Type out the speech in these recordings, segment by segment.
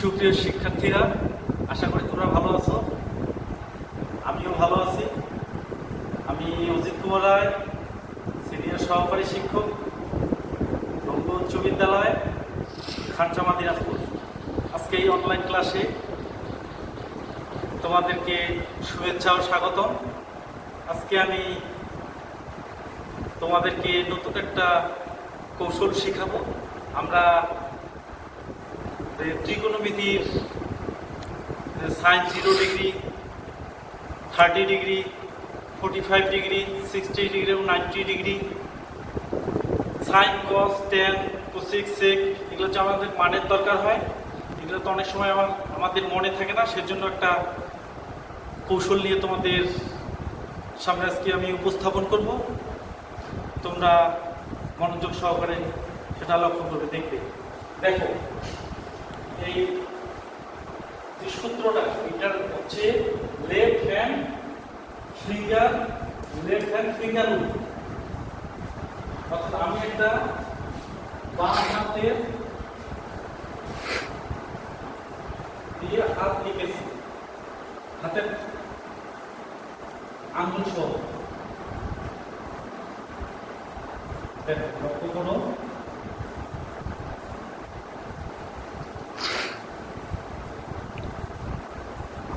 সুপ্রিয় শিক্ষার্থীরা, আশা করি তোমরা ভালো আছো। আমিও ভালো আছি। আমি অজিত কুমার রায়, সিনিয়র সহকারী শিক্ষক, রংপুর উচ্চ বিদ্যালয়, খানসামা, দিনাজপুর। আজকে এই অনলাইন ক্লাসে তোমাদেরকে শুভেচ্ছা ও স্বাগতম। আজকে আমি তোমাদেরকে নতুন একটা কৌশল শেখাবো। আমরা ত্রিকোণমিতির sine 0 degree, 30 degree, 45 degree, 60 degree এবং 90 degree, sine, cos, tan, cosec, sec, এগুলো হচ্ছে আমাদের মানের দরকার হয়। এগুলো তো অনেক সময় আমাদের মনে থাকে না, সেজন্য একটা কৌশল নিয়ে তোমাদের সামনে আজকে আমি উপস্থাপন করব। তোমরা মনোযোগ সহকারে সেটা লক্ষ্য করবে, দেখবে। দেখো, এই যে সূত্রটা, এটার হচ্ছে লেফট হ্যান্ড ফিঙ্গার রুল। অর্থাৎ আমি একটা বাম হাতের দিয়ে হাত লিখেছি, হাতের আঙ্গুল সহ। লক্ষ্য করো,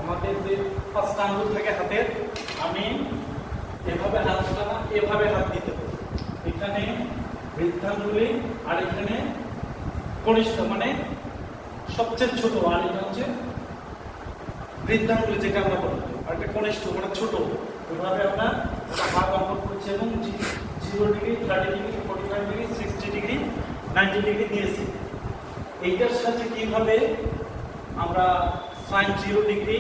আমাদের যে ফার্স্ট আঙ্গুল থাকে হাতের, আমি এভাবে এভাবে হাত দিতে হবে। এখানে বৃদ্ধাঙ্গুলি আর এখানে কনিষ্ঠ, মানে সবচেয়ে ছোট, আর এটা হচ্ছে বৃদ্ধাঙ্গুলি যেটা আমরা বলি, আর এটা কনিষ্ঠ মানে ছোট। এভাবে আমরা হাত অঙ্কন করছি এবং 0 degree, 30 degree, 45 degree, 60 degree, 90 degree দিয়েছি। এইটার সাথে কিভাবে আমরা সাইন 0 ডিগ্রি,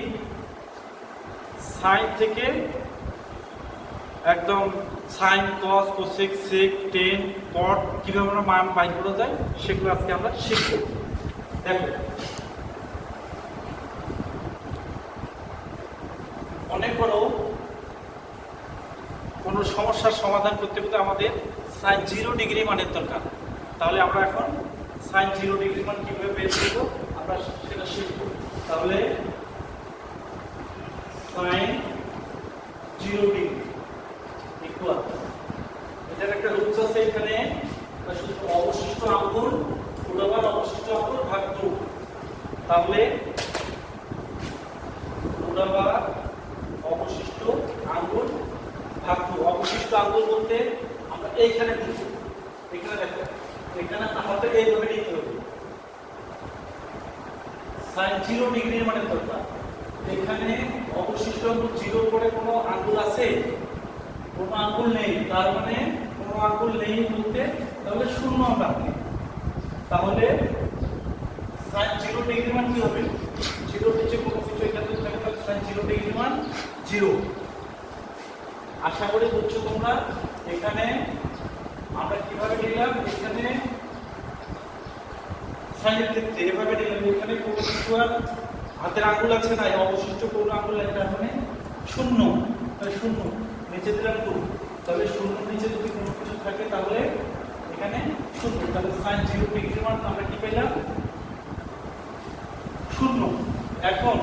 সাইন থেকে একদম সাইন, কস, কোসেক, সেক, টেন, কট কিভাবে আমরা মান বাইর করা যায় সেগুলো আজকে আমরা শিখব। দেখো, অনেক বড় কোনো সমস্যার সমাধান করতে করতে আমাদের সাইন 0 ডিগ্রি মানের দরকার। তাহলে আমরা এখন সাইন 0 ডিগ্রি মান কিভাবে বের করব আমরা সেটা শিখব। তাহলে সাইন 0 ডিগ্রি ইকুয়াল, এটার একটা রুলস আছে এখানে, শুধু অবশিষ্ট আঙ্গুল পুরোবার অবশিষ্ট আঙ্গুল ভাগ 2। তাহলে পুরোবার অবশিষ্ট আঙ্গুল ভাগ 2। অবশিষ্ট আঙ্গুল বলতে আমরা এইখানে দিব, এখানে দেখো, এখানে আমাদের এইভাবে নিতে হবে। সাইন 0 ডিগ্রির মানে দরকার, এখানে অবশিষ্ট আঙ্গুল 0 করে কোনো আঙ্গুল আছে? কোনো আঙ্গুল নেই। তার মানে কোনো আঙ্গুল নেই বলতে তাহলে শূন্য আমরা রাখি। তাহলে সাইন 0 ডিগ্রি মান কি হবে? 0 নিচে কোনো কিছু এখানে থাকে, তাহলে সাইন 0 ডিগ্রি মান 0। আশা করি বুঝছো তোমরা। এখানে আমরা কিভাবে নিলাম, এখানে সাইনের ক্ষেত্রে এভাবে নিলাম, এখানে কোনো কিছু আর হাতের আঙ্গুল আছে না, অবশিষ্ট কোনো আঙ্গুল নাই, তার মানে শূন্য। তাহলে শূন্য নিচে দিলাম 2, তাহলে শূন্য নিচে যদি কোনো কিছু থাকে তাহলে এখানে শূন্য। তাহলে সাইন 0 ডিগ্রি মান আমরা কি পেলাম? শূন্য। এখন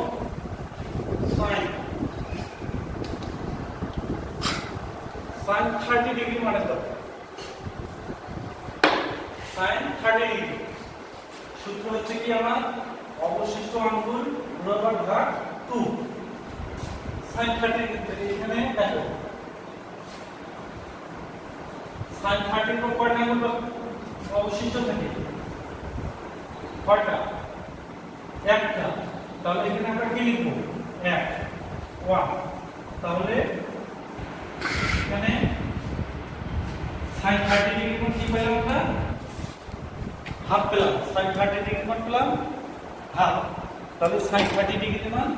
সাইন 30 ডিগ্রি মানে দরকার। সাইন 30 ডিগ্রি সূত্র হচ্ছে কি, আমার অবশিষ্ট আঙ্গুল বরাবর ভাগ 2। সাইন 30 ডিগ্রি এখানে দেখো, সাইন 30 এর কয়টা আঙ্গুল অবশিষ্ট থাকে? কয়টা? একটা। তাহলে এখানে আমরা কি লিখব? 1। তাহলে এখানে সাইন 30 ডিগ্রি কোণ কি পেলাম আমরা? হাফ পেলাম। সাইন 30 ডিগ্রি মান পেলাম হাফ। তাহলে সাইন 30 ডিগ্রি মান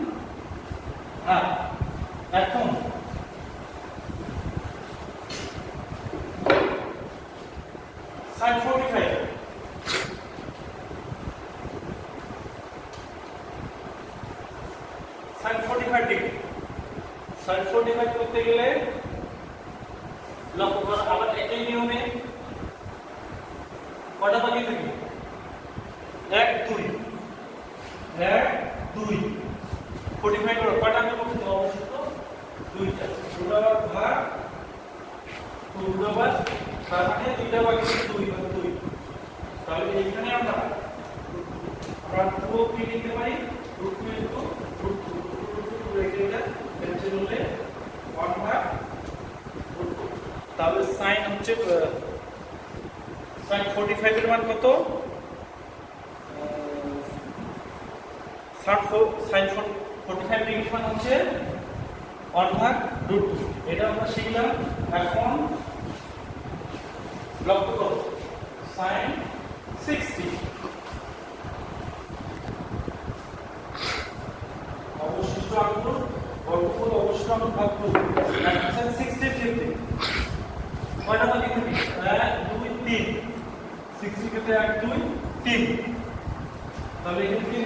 হাফ। এখন সাইন 45, সাইন 45 ডিগ্রি। সাইন 45 করতে গেলে লক্ষ্য করো, আবার একই নিয়মে কয়টা বাকি থাকে? 1 2 এখানে আমরা টু কি লিখতে পারি, root two into root two রেখে এটা ক্যান্সেল হলে 1/√2। তাহলে সাইন হচ্ছে সাইন 45 এর মান কত? সাইন 45 ডিগ্রি মান হচ্ছে 1/√2। এটা আমরা শিখলাম। এখন লক্ষ্য করো সাইন 60 অবশিষ্ট আঙ্গুল বর্গমূল অবশিষ্ট আঙ্গুল ভাগ করব। সাইন 60 এর ক্ষেত্রে কয়টা ভাগ দিতে হবে? 1 2 3। 60 ক্ষেত্রে 1 2 3। তাহলে এখানে কি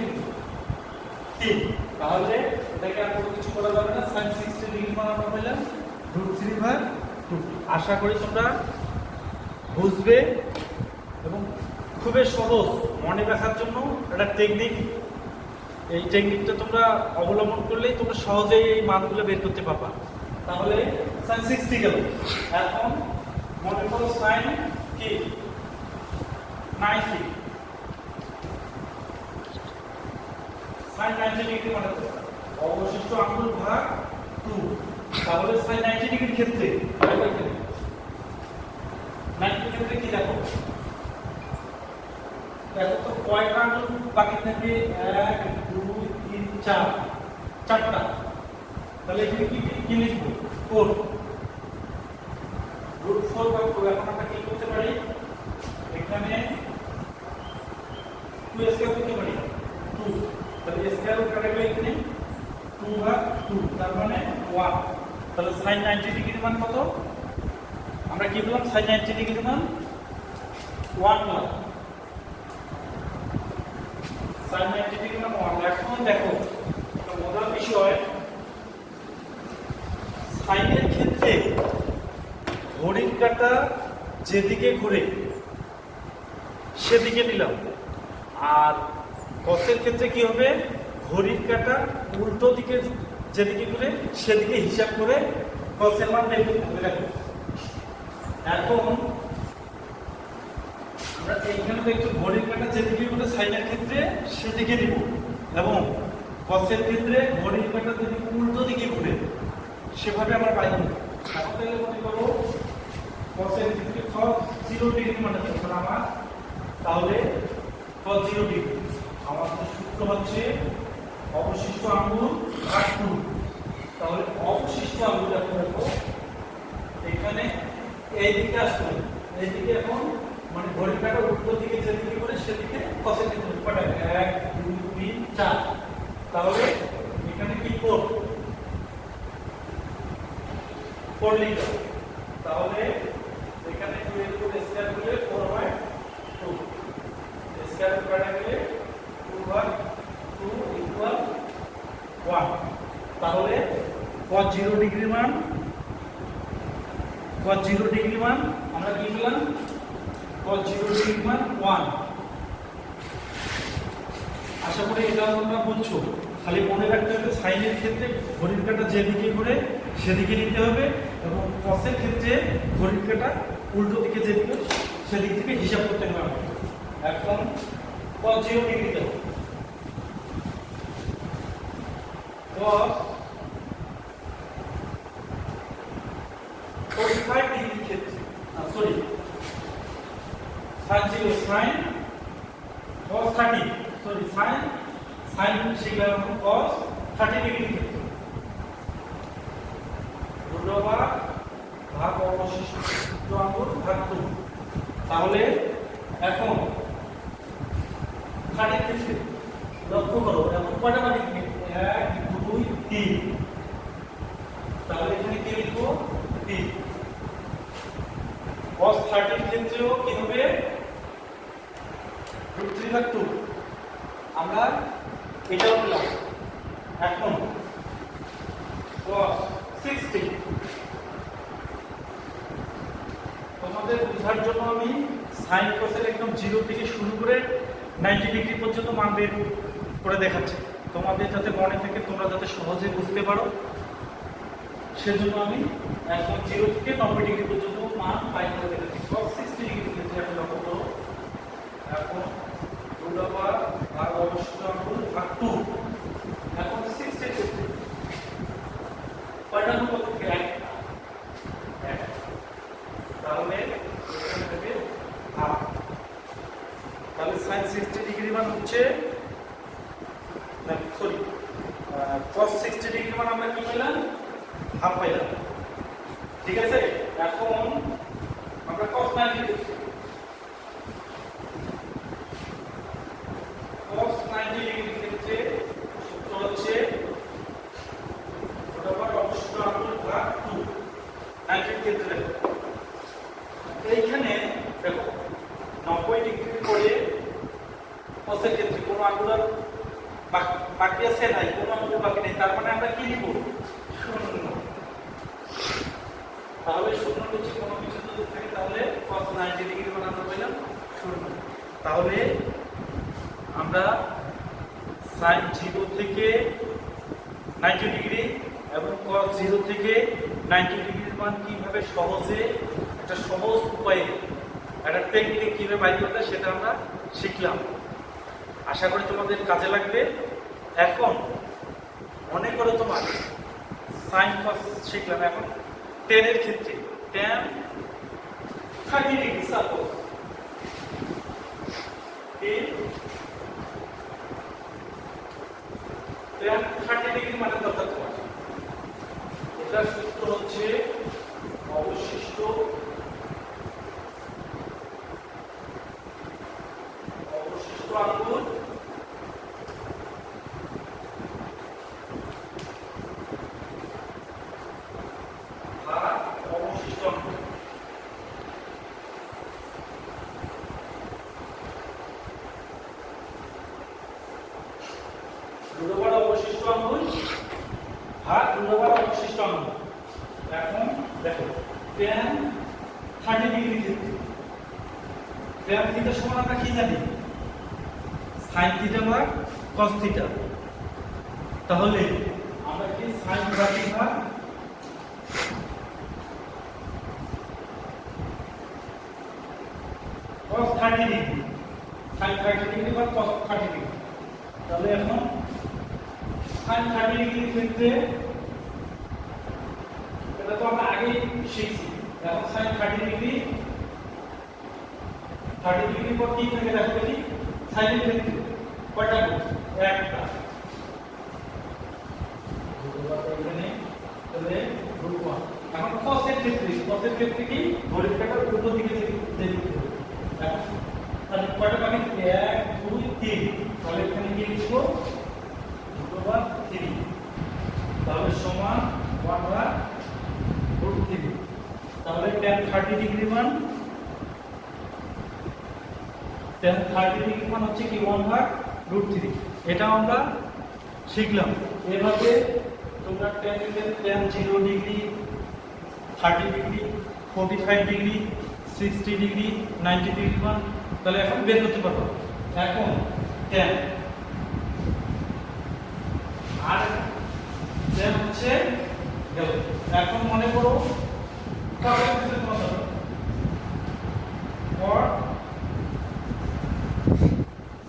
3। তাহলে এটাকে আর কোনো কিছু করা যাবে না। sin 60 ডিগ্রি মান আমরা পেলাম √3/2। আশা করি তোমরা বুঝবে এবং খুবই সহজ মনে রাখার জন্য একটা টেকনিক। এই টেকনিকটা তোমরা অবলম্বন করলেই তোমরা সহজেই এই মানগুলো বের করতে পারবা। তাহলে sin 60 গেল। এখন মনে করো sin কি 90। sin 90 ডিগ্রি মানে অবশিষ্ট আঙ্গুল ভাগ 2। তাহলে sin 90 ডিগ্রির ক্ষেত্রে 90 ক্ষেত্রে কি দেখো তো কয়টা আঙ্গুল বাকি থাকে? 1 2 3 4 চারটা। তাহলে এখানে কি লিখবো? 4 √4 ভাগ 4। এখন আমরা কি করতে পারি? এখানে 2 স্কয়ার করতে পারি 2। তাহলে স্কয়ার কাটা গেলে এখানে 2/2 তার মানে 1। তাহলে sin 90 ডিগ্রির মান কত? আমরা কি বললাম? sin 90 ডিগ্রির মান 1 পেলাম। sin 90 ডিগ্রির মান 1। এখন দেখো একটা মজার বিষয়, সাইনের ক্ষেত্রে ঘড়ির কাঁটা যেদিকে ঘুরে সেদিকে নিলাম, আর কসের ক্ষেত্রে কি হবে? ঘড়ির কাঁটা উল্টো দিকে যেদিকে ঘুরে সেদিকে হিসাব করে কসের মান বের করতে হবে। দেখো এখন আমরা এইখানে দেখছো ঘড়ির কাঁটা যেদিকে ঘুরে সাইনের ক্ষেত্রে সেদিকে নিব, এবং কসের ক্ষেত্রে ঘড়ির কাঁটা যেদিকে উল্টো দিকে ঘুরে সেভাবে আমরা পাই। এখন তাহলে মনে করো কসের ক্ষেত্রে cos 0 ডিগ্রি মানে যখন আমার, তাহলে cos 0 ডিগ্রি আমাদের সূত্র হচ্ছে অবশিষ্ট আঙ্গুল ভাগ 2। তাহলে অবশিষ্ট আঙ্গুল এখন দেখো এখানে এই দিকে আসবে, এই দিকে এখন মানে ঘড়ির কাঁটা উল্টো দিকে যেদিকে করে সেদিকে cos এর ক্ষেত্রে কয়টা? 1 2 3 4। তাহলে এখানে কি 4 লিখব। তাহলে এখানে 2 এর উপর স্কয়ার করলে 4/2। স্কয়ার কাটা গেলে 2/2 ইকুয়াল 1। তাহলে cos 0 ডিগ্রির মান আমরা কি পেলাম? cos 0 ডিগ্রির মান 1। আশা করি এটা তোমরা বুঝছো। খালি মনে রাখতে হবে সাইনের ক্ষেত্রে ঘড়ির কাঁটা যেদিকে ঘুরে সেদিকে নিতে হবে, এবং কসের ক্ষেত্রে ঘড়ির কাঁটা উল্টো দিকে যেদিকে সেদিক থেকে হিসাব করতে হবে। এখন cos 0 ডিগ্রিতে cos 45 ডিগ্রির ক্ষেত্রে sorry sin 0 sin cos 30 sorry sin শিখলাম cos 30 ডিগ্রির ক্ষেত্রে √/ভাগ অবশিষ্ট আঙ্গুল ভাগ 2। তাহলে এখন 30 ক্ষেত্রে লক্ষ্য করো এখন কয়টা বাকি থাকে? 1 2 3। তাহলে এখানে কি লিখবো? 3। cos 30 ক্ষেত্রেও কি হবে? √3/2। আমরা এটাও পেলাম। এখন cos 60 তোমাদের বোঝার জন্য আমি সাইন কসের একদম 0 থেকে শুরু করে 90 ডিগ্রি পর্যন্ত মান বের করে দেখাচ্ছি, তোমাদের যাতে মনে থাকে, তোমরা যাতে সহজে বুঝতে পারো, সেজন্য আমি একদম 0 থেকে 90 ডিগ্রি পর্যন্ত মান পাই করে দেখাচ্ছি। cos 60 ডিগ্রি ক্ষেত্রে আমি লক্ষ্য করো এখন রুট ওভার আর অবশিষ্ট আঙ্গুল ভাগ 2 এখন 60 ক্ষেত্রে কয়টা আঙ্গুল কত এক তাহলে এখানে হবে হাফ তাহলে sin 60 ডিগ্রি মান হচ্ছে না সরি cos 60 ডিগ্রি মান আমরা কি পেলাম হাফ পাইলাম ঠিক আছে এখন আমরা cos 90 লিখছি cos 90 ডিগ্রি ক্ষেত্রে সূত্র হচ্ছে বরাবর অবশিষ্ট আঙ্গুল ভাগ 2 90 ক্ষেত্রে এইখানে দেখো 90 ডিগ্রি করে cos এর ক্ষেত্রে কোনো আঙ্গুল বাকি আছে নাই কোনো আঙ্গুল বাকি নেই তার মানে আমরা কি লিখব শূন্য তাহলে শূন্য হচ্ছে কোনো কিছু যদি থাকে তাহলে cos 90 ডিগ্রি মান আমরা পেলাম শূন্য তাহলে আমরা sin 0 থেকে 90 ডিগ্রি এবং cos 0 থেকে 90 ডিগ্রির মান কিভাবে সহজে একটা সহজ উপায়ে একটা টেকনিক কিভাবে বাইর করতে হয় সেটা আমরা শিখলাম আশা করি তোমাদের কাজে লাগবে এখন মনে করো তোমার sin cos শিখলাম এখন tan এর ক্ষেত্রে tan 30 degree suppose tan 30 degree মানে কত তোমার এটার সূত্র হচ্ছে অবশিষ্ট আঙ্গুল ভাগ অবশিষ্ট আঙ্গুল রুট অবশিষ্ট আঙ্গুল ভাগ রুট অবশিষ্ট আঙ্গুল এখন দেখো tan 30 ডিগ্রি ক্ষেত্রে tan থিটা সমান আমরা কি জানি sin থিটা ভাগ cos থিটা তাহলে আমরা কি sin 30 ভাগ cos 30 ডিগ্রি sin 30 ডিগ্রি ভাগ cos 30 ডিগ্রি তাহলে এখন sin 30 ডিগ্রি ক্ষেত্রে এটা তো আমরা আগেই শিখছি এখন sin 30 ডিগ্রি পর কি থাকে দেখো দেখি sin এর ক্ষেত্রে কয়টা একটা তাহলে রুট 1 এখন cos এর ক্ষেত্রে কি ঘড়ির কাঁটার উল্টো দিকে যেতে হবে এখন তাহলে কয়টা বাকি 1 2 3 তাহলে এখানে কি লিখবো রুট 3 তাহলে সমান 1 ভাগ রুট 3 তাহলে tan 30 ডিগ্রি মান tan 30 ডিগ্রি মান হচ্ছে কি 1 ভাগ রুট 3 এটা আমরা শিখলাম এভাবে তোমরা tan 0 degree 30 degree 45 degree 60 degree 90 degree মান তাহলে এখন বের করতে পারবো এখন tan আর tan হচ্ছে গেল এখন মনে করো কত ক্ষেত্রে কত or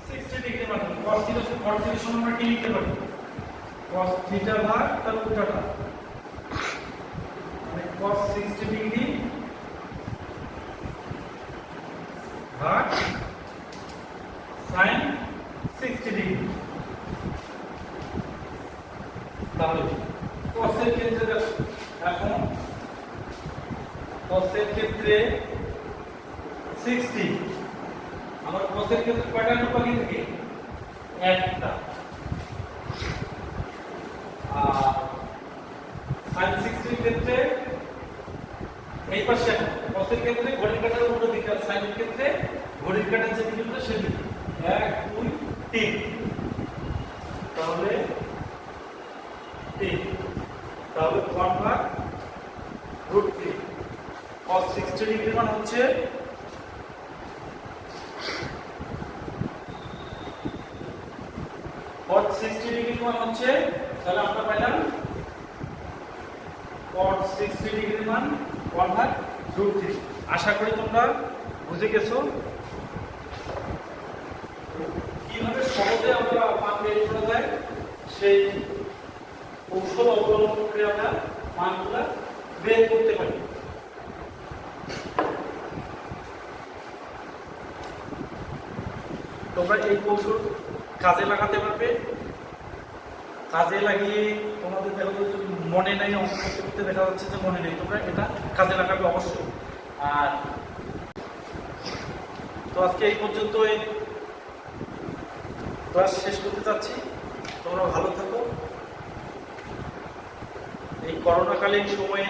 60 ডিগ্রি মানে cos θ সমান আমরা কি লিখতে পারি cos θ ভাগ তার উল্টাটা মানে cos 60 ডিগ্রি ভাগ sin 60 ডিগ্রি তাহলে cos এর ক্ষেত্রে এখন cos এর ক্ষেত্রে 60 আমার cos এর ক্ষেত্রে কয়টা আঙ্গুল বাকি থাকে একটা আর sin 60 এর ক্ষেত্রে এই পাশে cos এর ক্ষেত্রে ঘড়ির কাঁটার উল্টো দিকে আর sin এর ক্ষেত্রে ঘড়ির কাঁটার যে দিকে উল্টো সেদিকে 1 2 3 তাহলে 3 তাহলে 1 ভাগ রুট 3 cos 60 ডিগ্রি মান হচ্ছে cos 60 ডিগ্রি মান হচ্ছে তাহলে আমরা পাইলাম cos 60 ডিগ্রি মান 1 ভাগ রুট 3 আশা করি তোমরা বুঝে গেছো কিভাবে সহজে আমরা মান বের করা যায় সেই কৌশল অবলম্বন করে আমরা মানগুলা বের করতে পারি। তোমরা এই কৌশল কাজে লাগাতে পারবে। কাজে লাগিয়ে তোমাদের দেখা যাচ্ছে মনে নেই, অঙ্ক করতে করতে দেখা যাচ্ছে যে মনে নেই, তোমরা এটা কাজে লাগাবে অবশ্যই। আর তো আজকে এই পর্যন্তই ক্লাস শেষ করতে চাচ্ছি। তোমরা ভালো থাকো। এই করোনাকালীন সময়ে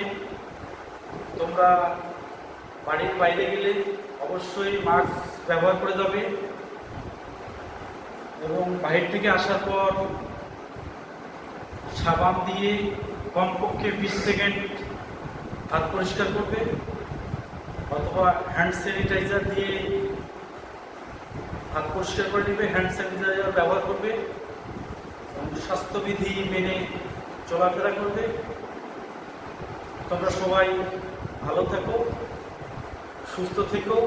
তোমরা বাড়ির বাইরে গেলে অবশ্যই মাস্ক ব্যবহার করে যাবে এবং বাহির থেকে আসার পর সাবান দিয়ে কমপক্ষে 20 সেকেন্ড হাত পরিষ্কার করবে অথবা হ্যান্ড স্যানিটাইজার দিয়ে হাত পরিষ্কার করে নেবে। হ্যান্ড স্যানিটাইজার ব্যবহার করবে এবং স্বাস্থ্যবিধি মেনে চলাফেরা করবে। তোমরা সবাই ভালো থাকো, সুস্থ থেকো।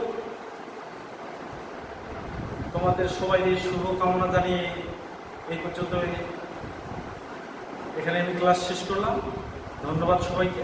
তোমাদের সবাই শুভকামনা জানিয়ে এই পর্যন্ত এখানে আমি ক্লাস শেষ করলাম। ধন্যবাদ সবাইকে।